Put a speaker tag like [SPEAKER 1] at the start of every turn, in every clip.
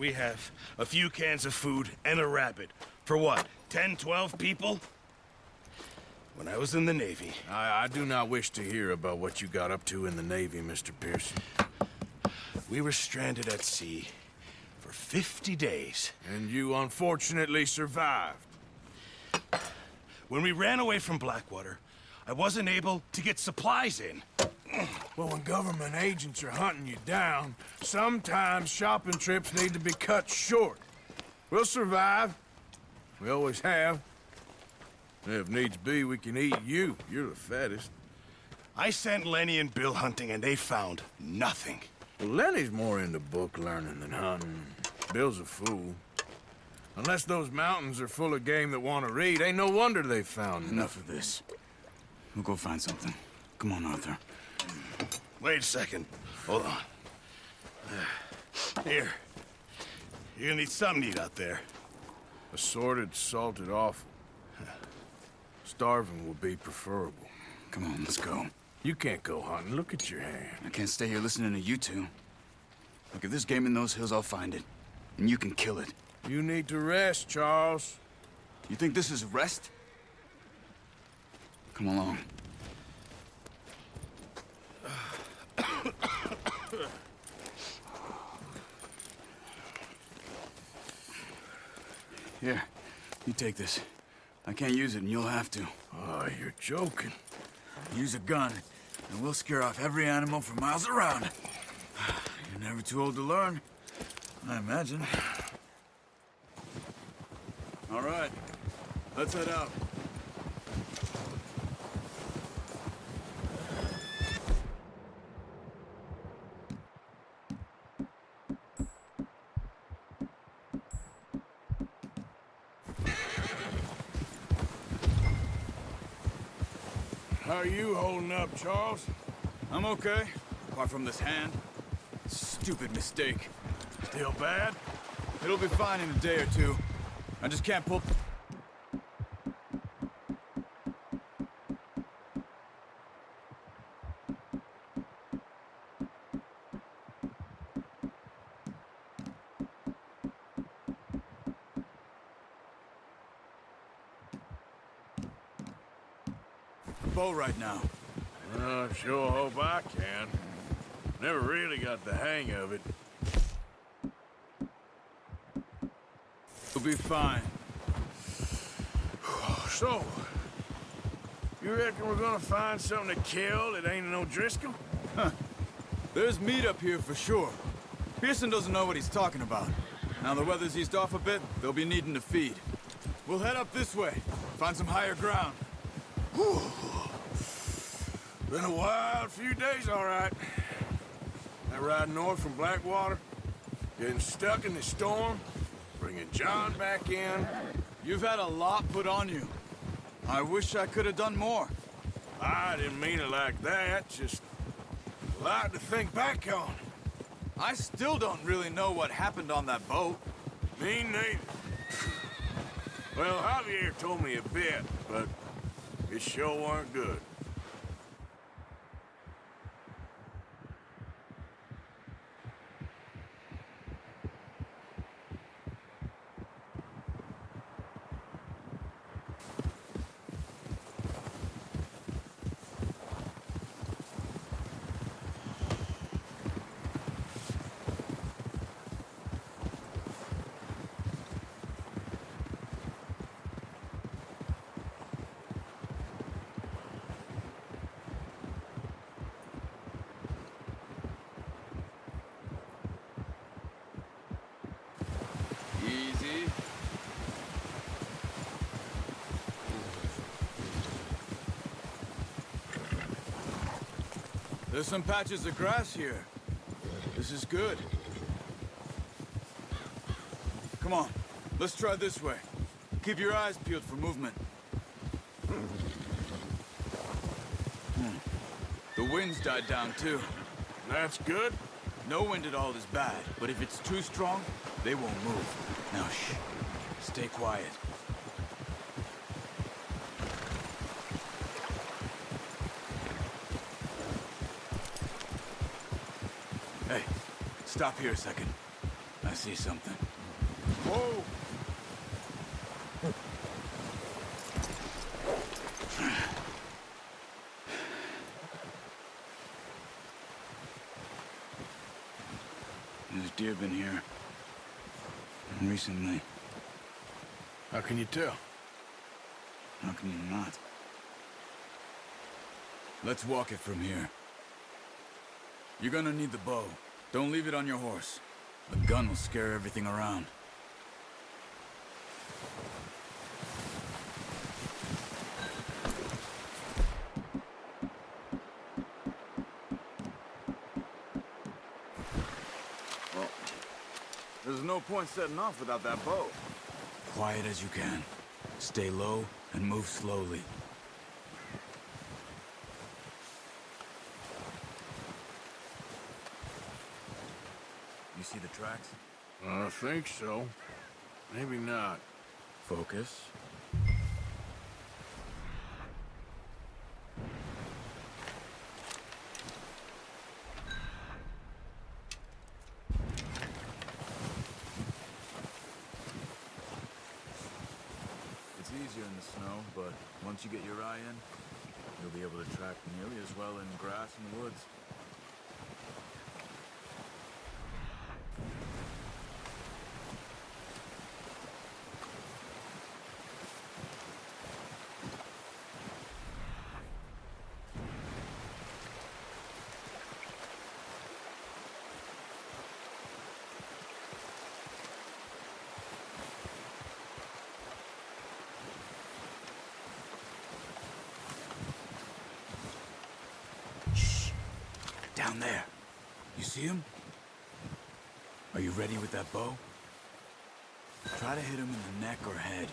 [SPEAKER 1] We have a few cans of food and a rabbit. For what, 10, 12 people? When I was in the Navy...
[SPEAKER 2] I do not wish to hear about what you got up to in the Navy, Mr. Pearson.
[SPEAKER 1] We were stranded at sea for 50 days.
[SPEAKER 2] And you unfortunately survived.
[SPEAKER 1] When we ran away from Blackwater, I wasn't able to get supplies in.
[SPEAKER 2] Well, when government agents are hunting you down, sometimes shopping trips need to be cut short. We'll survive. We always have. If needs be, we can eat you. You're the fattest.
[SPEAKER 1] I sent Lenny and Bill hunting, and they found nothing.
[SPEAKER 2] Well, Lenny's more into book learning than hunting. Bill's a fool. Unless those mountains are full of game that want to read, ain't no wonder they found
[SPEAKER 3] Enough of this. We'll go find something. Come on, Arthur.
[SPEAKER 1] Wait a second. Hold on. Here. You're gonna need something to eat out there.
[SPEAKER 2] Assorted, salted offal. Starving will be preferable.
[SPEAKER 3] Come on, let's go.
[SPEAKER 2] You can't go hunting. Look at your hand.
[SPEAKER 3] I can't stay here listening to you two. Look, if there's game in those hills, I'll find it. And you can kill it.
[SPEAKER 2] You need to rest, Charles.
[SPEAKER 3] You think this is rest? Come along. Here, you take this. I can't use it, and you'll have to.
[SPEAKER 2] Oh, you're joking.
[SPEAKER 3] Use a gun, and we'll scare off every animal for miles around. You're never too old to learn, I imagine. All right, let's head out.
[SPEAKER 2] How are you holding up, Charles?
[SPEAKER 3] I'm okay, apart from this hand. Stupid mistake.
[SPEAKER 2] Still bad?
[SPEAKER 3] It'll be fine in a day or two. I just can't pull... bow right now.
[SPEAKER 2] I sure hope I can. Never really got the hang of it.
[SPEAKER 3] We'll be fine.
[SPEAKER 2] So, you reckon we're gonna find something to kill that ain't no Driscoll?
[SPEAKER 3] There's meat up here for sure. Pearson doesn't know what he's talking about. Now the weather's eased off a bit, they'll be needing to feed. We'll head up this way, find some higher ground.
[SPEAKER 2] Whew. Been a wild few days, all right. That ride north from Blackwater, getting stuck in the storm, bringing John back in.
[SPEAKER 3] You've had a lot put on you. I wish I could have done more.
[SPEAKER 2] I didn't mean it like that, just a lot to think back on.
[SPEAKER 3] I still don't really know what happened on that boat.
[SPEAKER 2] Me neither. Well, Javier told me a bit, but it sure weren't good.
[SPEAKER 3] Easy. There's some patches of grass here. This is good. Come on, let's try this way. Keep your eyes peeled for movement. The wind's died down too.
[SPEAKER 2] That's good.
[SPEAKER 3] No wind at all is bad, but if it's too strong, they won't move. Now shh, stay quiet. Hey, stop here a second. I I see something. Whoa! There's deer been here. Recently.
[SPEAKER 2] How can you tell?
[SPEAKER 3] How can you not? Let's walk it from here. You're gonna need the bow. Don't leave it on your horse. The gun will scare everything around. Well, there's no point setting off without that bow. Quiet as you can. Stay low and move slowly. You see the tracks?
[SPEAKER 2] I think so. Maybe not.
[SPEAKER 3] Focus. It's easier in the snow, but once you get your eye in, you'll be able to track nearly as well in grass and woods. Down there. You see him? Are you ready with that bow? Try to hit him in the neck or head.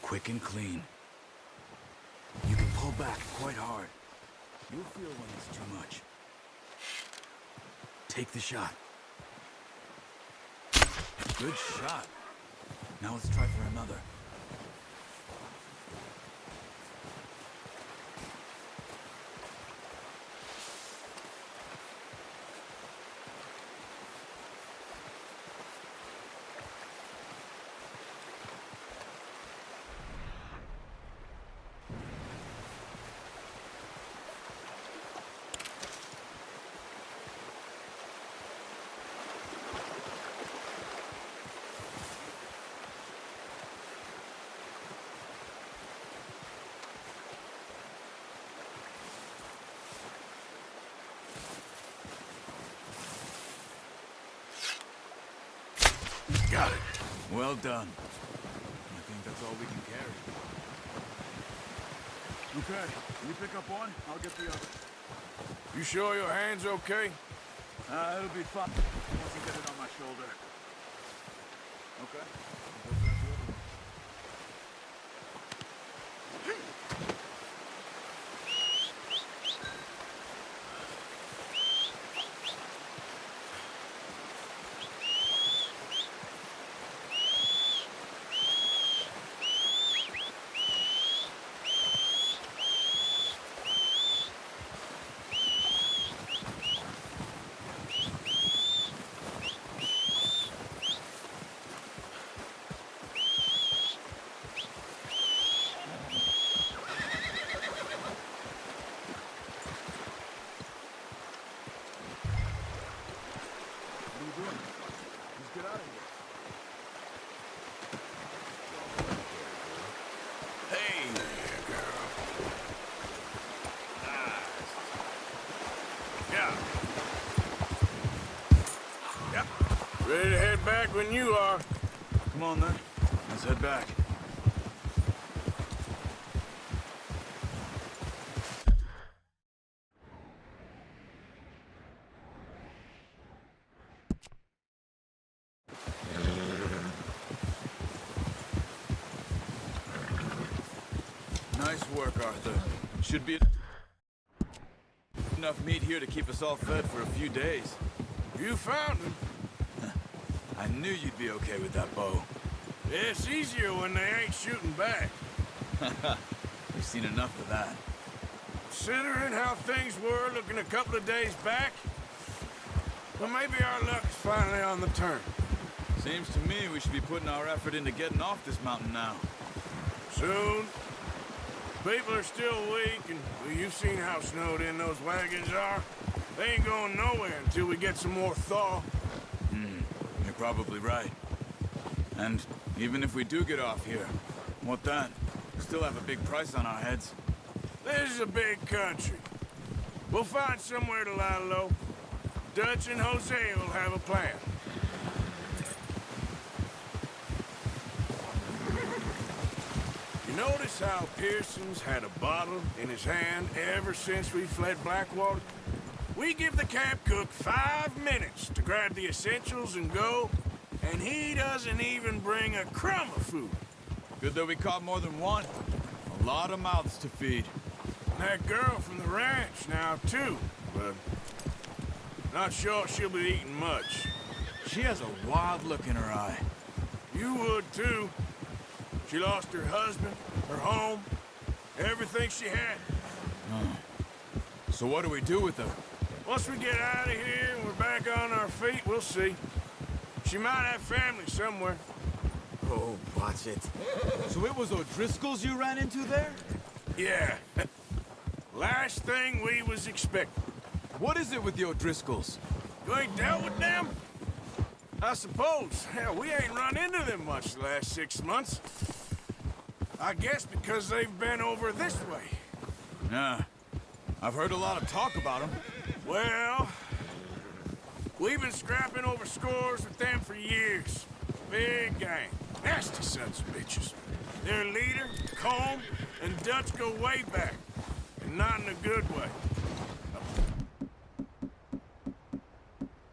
[SPEAKER 3] Quick and clean. You can pull back quite hard. You'll feel when it's too much. Take the shot. Good shot. Now let's try for another.
[SPEAKER 2] Got it.
[SPEAKER 3] Well done. I think that's all we can carry. Okay, you pick up one, I'll get the other.
[SPEAKER 2] You sure your hand's okay?
[SPEAKER 3] It'll be fun once you get it on my shoulder. Okay. I'll go grab the other one. Let's get out of here.
[SPEAKER 2] Hey there, girl. Nice. Yeah. Yeah. Ready to head back when you are.
[SPEAKER 3] Come on then. Let's head back. Nice work, Arthur. Should be enough meat here to keep us all fed for a few days.
[SPEAKER 2] You found him.
[SPEAKER 3] I knew you'd be okay with that bow.
[SPEAKER 2] It's easier when they ain't shooting back.
[SPEAKER 3] We've seen enough of that.
[SPEAKER 2] Considering how things were looking a couple of days back, well, maybe our luck's finally on the turn.
[SPEAKER 3] Seems to me we should be putting our effort into getting off this mountain now.
[SPEAKER 2] Soon. People are still weak, and well, you've seen how snowed in those wagons are. They ain't going nowhere until we get some more thaw.
[SPEAKER 3] You're probably right. And even if we do get off here, what then? We still have a big price on our heads.
[SPEAKER 2] This is a big country. We'll find somewhere to lie low. Dutch and Hosea will have a plan. You notice how Pearson's had a bottle in his hand ever since we fled Blackwater? We give the camp cook 5 minutes to grab the essentials and go, and he doesn't even bring a crumb of food.
[SPEAKER 3] Good that we caught more than one. A lot of mouths to feed.
[SPEAKER 2] And that girl from the ranch now, too, but not sure she'll be eating much.
[SPEAKER 3] She has a wild look in her eye.
[SPEAKER 2] You would, too. She lost her husband, her home, everything she had.
[SPEAKER 3] So what do we do with her?
[SPEAKER 2] Once we get out of here and we're back on our feet, we'll see. She might have family somewhere.
[SPEAKER 3] Oh, watch it. So it was O'Driscoll's you ran into there?
[SPEAKER 2] Yeah. Last thing we was expecting.
[SPEAKER 3] What is it with the O'Driscolls?
[SPEAKER 2] You ain't dealt with them? I suppose. Hell, we ain't run into them much the last 6 months. I guess because they've been over this way.
[SPEAKER 3] Yeah. I've heard a lot of talk about them.
[SPEAKER 2] Well, we've been scrapping over scores with them for years. Big gang. Nasty sons of bitches. Their leader, Combe, and Dutch go way back. And not in a good way.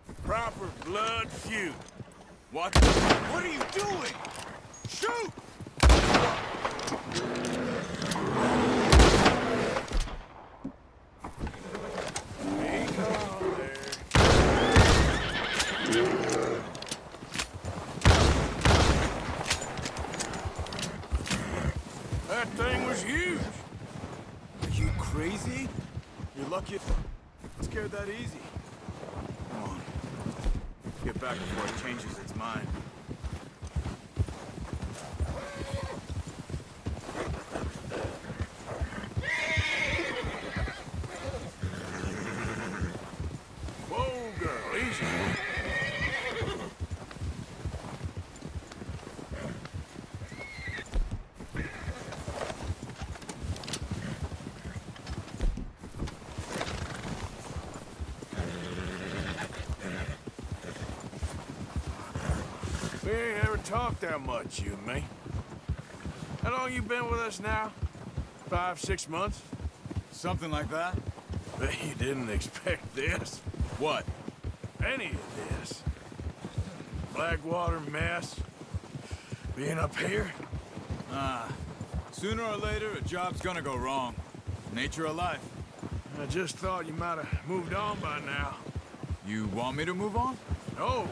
[SPEAKER 2] A proper blood feud.
[SPEAKER 3] What? What are you doing? Shoot!
[SPEAKER 2] That thing was huge.
[SPEAKER 3] Are you crazy? You're lucky it scared that easy. Come on. Get back before it changes its mind.
[SPEAKER 2] Whoa, girl, easy. We ain't ever talked that much, you and me. How long you been with us now? 5, 6 months?
[SPEAKER 3] Something like that?
[SPEAKER 2] Bet you didn't expect this.
[SPEAKER 3] What?
[SPEAKER 2] Any of this. Blackwater mess. Being up here.
[SPEAKER 3] Sooner or later, a job's gonna go wrong. Nature of life.
[SPEAKER 2] I just thought you might have moved on by now.
[SPEAKER 3] You want me to move on?
[SPEAKER 2] No.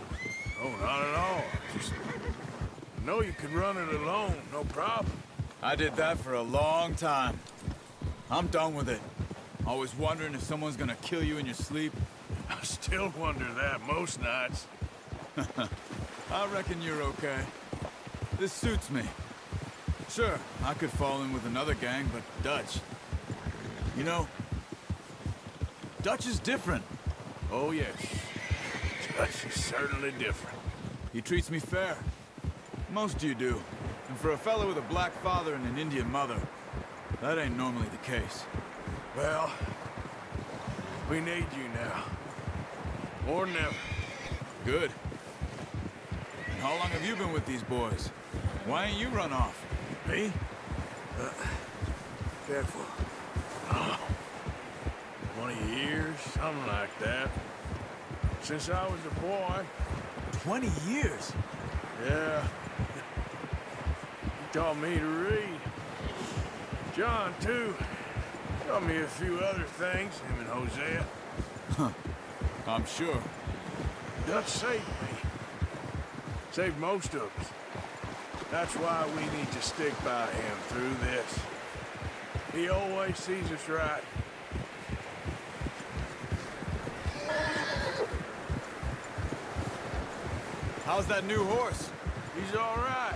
[SPEAKER 2] No, not at all. Just I know you could run it alone, no problem.
[SPEAKER 3] I did that for a long time. I'm done with it. Always wondering if someone's gonna kill you in your sleep.
[SPEAKER 2] I still wonder that most nights.
[SPEAKER 3] I reckon you're okay. This suits me. Sure, I could fall in with another gang, but Dutch... You know, Dutch is different.
[SPEAKER 2] Oh, yes. Dutch is certainly different.
[SPEAKER 3] He treats me fair. Most you do. And for a fellow with a black father and an Indian mother, that ain't normally the case.
[SPEAKER 2] Well, we need you now. More than ever.
[SPEAKER 3] Good. And how long have you been with these boys? Why ain't you run off?
[SPEAKER 2] Me? Careful. 20 years, something like that. Since I was a boy.
[SPEAKER 3] 20 years?
[SPEAKER 2] Yeah. He taught me to read. John, too. Taught me a few other things, him and Hosea.
[SPEAKER 3] I'm sure.
[SPEAKER 2] Dutch saved me. Saved most of us. That's why we need to stick by him through this. He always sees us right.
[SPEAKER 3] How's that new horse?
[SPEAKER 2] He's all right.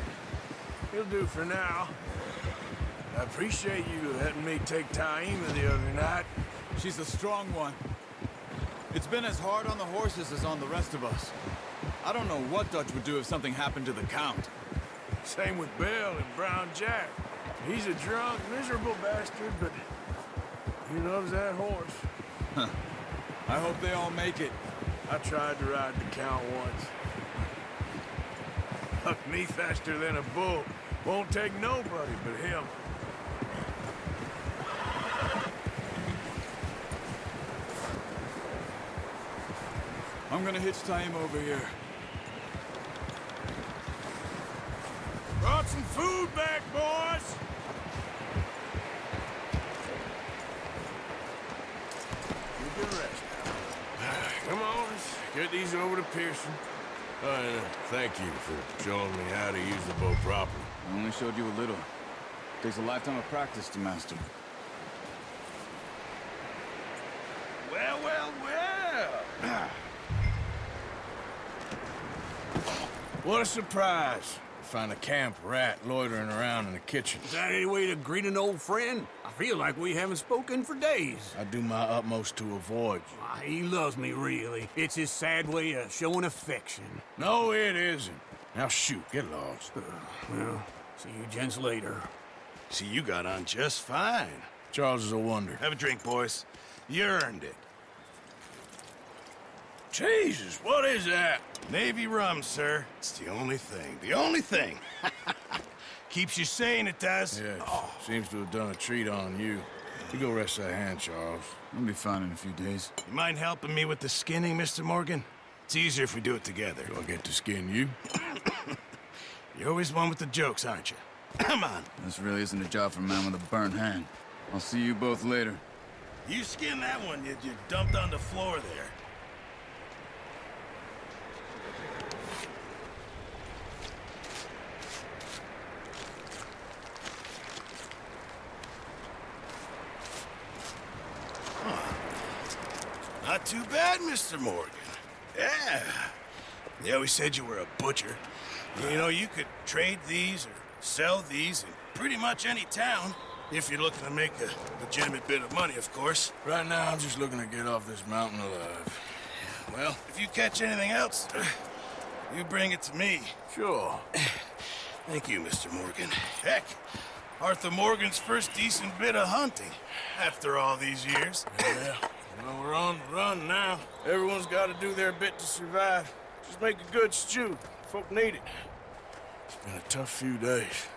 [SPEAKER 2] He'll do for now. I appreciate you letting me take Taima the other night.
[SPEAKER 3] She's a strong one. It's been as hard on the horses as on the rest of us. I don't know what Dutch would do if something happened to the Count.
[SPEAKER 2] Same with Bill and Brown Jack. He's a drunk, miserable bastard, but he loves that horse.
[SPEAKER 3] I hope they all make it.
[SPEAKER 2] I tried to ride the Count once. Hucked me faster than a bull. Won't take nobody but him.
[SPEAKER 3] I'm gonna hitch Taima over here.
[SPEAKER 2] Brought some food back, boys! You can rest now. Come on, let's get these over to Pearson. And thank you for showing me how to use the bow properly.
[SPEAKER 3] I only showed you a little. Takes a lifetime of practice to master.
[SPEAKER 1] Well, well, well.
[SPEAKER 2] What a surprise. Find a camp rat loitering around in the kitchen.
[SPEAKER 4] Is that any way to greet an old friend? I feel like we haven't spoken for days.
[SPEAKER 2] I do my utmost to avoid you.
[SPEAKER 4] Why, he loves me, really. It's his sad way of showing affection.
[SPEAKER 2] No, it isn't. Now shoot, get lost.
[SPEAKER 4] Well, see you gents later.
[SPEAKER 1] See, you got on just fine.
[SPEAKER 2] Charles is a wonder.
[SPEAKER 1] Have a drink, boys. You earned it.
[SPEAKER 2] Jesus, what is that?
[SPEAKER 1] Navy rum, sir. It's the only thing. The only thing. Keeps you sane, it does.
[SPEAKER 2] Yes, seems to have done a treat on you. You go rest that hand, Charles.
[SPEAKER 3] I'll be fine in a few days.
[SPEAKER 1] You mind helping me with the skinning, Mr. Morgan? It's easier if we do it together.
[SPEAKER 2] Do I get to skin you?
[SPEAKER 1] You're always one with the jokes, aren't you? Come on.
[SPEAKER 3] This really isn't a job for a man with a burnt hand. I'll see you both later.
[SPEAKER 1] You skin that one you dumped on the floor there. Not too bad, Mr. Morgan. Yeah. They always said you were a butcher. You know, you could trade these or sell these in pretty much any town, if you're looking to make a legitimate bit of money, of course.
[SPEAKER 2] Right now, I'm just looking to get off this mountain alive.
[SPEAKER 1] Well, if you catch anything else, you bring it to me.
[SPEAKER 2] Sure.
[SPEAKER 1] Thank you, Mr. Morgan. Heck, Arthur Morgan's first decent bit of hunting after all these years.
[SPEAKER 2] Yeah. Well, we're on the run now. Everyone's got to do their bit to survive. Just make a good stew. Folk need it. It's been a tough few days.